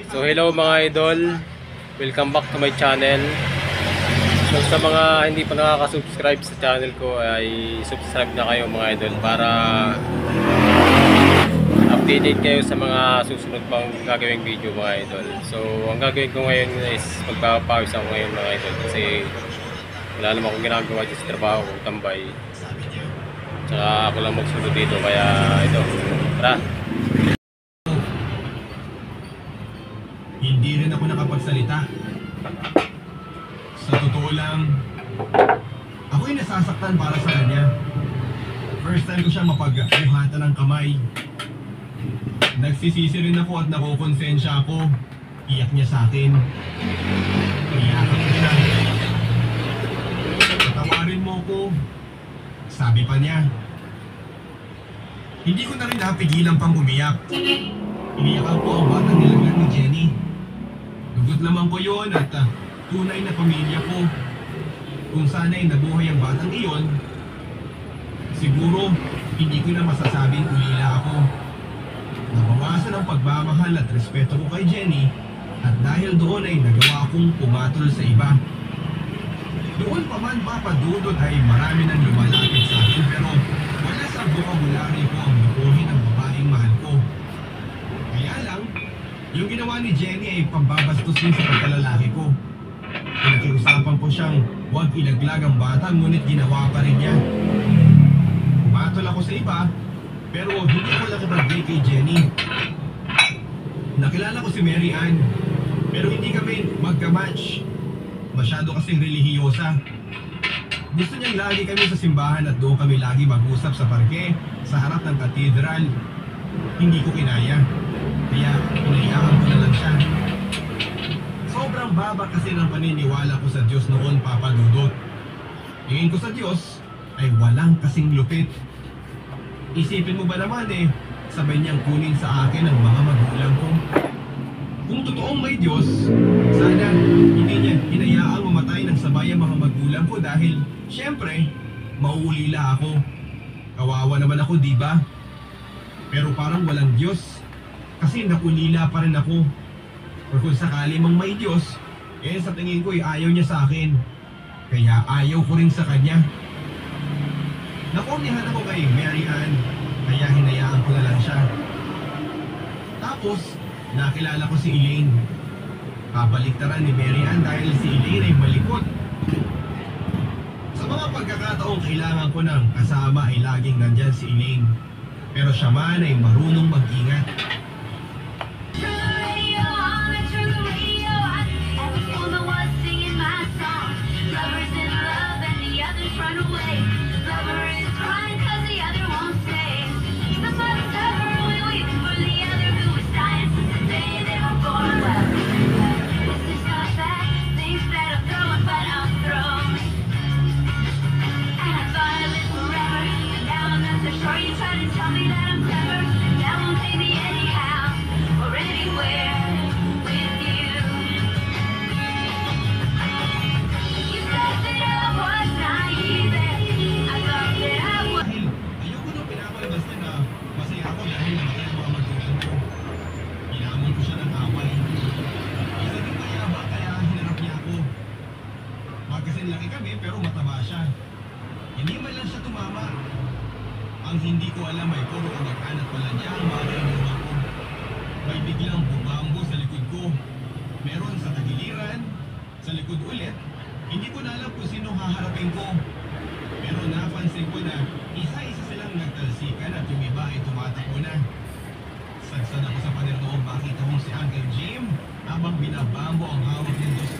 So hello mga idol, welcome back to my channel. So sa mga hindi pa nakaka-subscribe sa channel ko ay subscribe na kayo mga idol para updated kayo sa mga susunod pang gagawing video mga idol. So ang gagawin ko ngayon is magpapawis ako ngayon mga idol kasi wala naman akong ginagawa dito sa trabaho ko, tambay. Tsaka ako lang magsunod dito kaya ito, tara! Hindi rin ako nakapagsalita. Sa totoo lang, ako'y nasasaktan para sa kanya. First time ko siya mapag-uhatan ng kamay. Nagsisisi rin ako at nakukonsensya ako. Iyak niya sa akin. Iyak ako siya. Patawarin mo ko. Sabi pa niya. Hindi ko na rin napigilan pang umiyak. Iniyakan ko ang batang nilagyan ni Jenny. Dugot lamang ko yun at tunay na pamilya ko. Kung sana'y nabuhay ang batang iyon, siguro hindi ko na masasabing ulila ako. Nabawasan ang pagmamahal at respeto ko kay Jenny at dahil doon ay nagawa akong pumatol sa iba. Doon pa man papadudot ay marami nang lumalapit sa akin pero wala sa vocabulary ko ang lukuhin ang babaeng mahal ko. Kaya lang, yung ginawa ni Jenny ay pambabastos din sa pagkalalaki ko. Pinakiusapan ko siyang huwag ilaglag ang bata ngunit ginawa pa rin niya. Pumatol ako sa iba pero hindi ako nakipag-break kay Jenny. Nakilala ko si Mary Ann pero hindi kami magka-match. Masyado kasing relihiyosa. Gusto niyang lagi kami sa simbahan at doon kami lagi mag-usap sa parke, sa harap ng katedral. Hindi ko kinaya. Kaya inaiyakan ko na lang siya. Sobrang baba kasi ng paniniwala ko sa Diyos noon, Papa Dudut. Tingin ko sa Diyos ay walang kasing lupit. Isipin mo ba naman sabay niyang kunin sa akin ang mga magulang ko. Kung totoong may Diyos, sana hindi niya hinayaang mamatay ng sabay ang mga magulang ko dahil syempre, mauulila ako. Kawawa naman ako, di ba? Pero parang walang Diyos kasi nakulila pa rin ako. Or kung sakali mang may Diyos, sa tingin ko ayaw niya sa akin. Kaya ayaw ko rin sa kanya. Nakornihan ako kay Mary Ann, kaya hinayaan ko na lang siya. Tapos, nakilala ko si Elaine. Kabaliktaran ni Mary Ann dahil si Elaine ay malikot. Sa mga pagkakataong kailangan ko ng kasama ay laging nandyan si Elaine. Pero siya man ay marunong mag-ingat. Laki kami pero mataba siya. Hindi man lang siya tumama. Ang hindi ko alam ay puro kamag-anak pala niya ang mga inuman ko. May biglang bumambo sa likod ko. Meron sa tagiliran, sa likod ulit. Hindi ko na alam kung sino haharapin ko. Pero napansin ko na isa-isa silang nagtalsikan at yung iba ay tumatakbo na. Sagsad ako sa pader noong makita kong si Uncle Jim habang binabambo ang hawak ng dos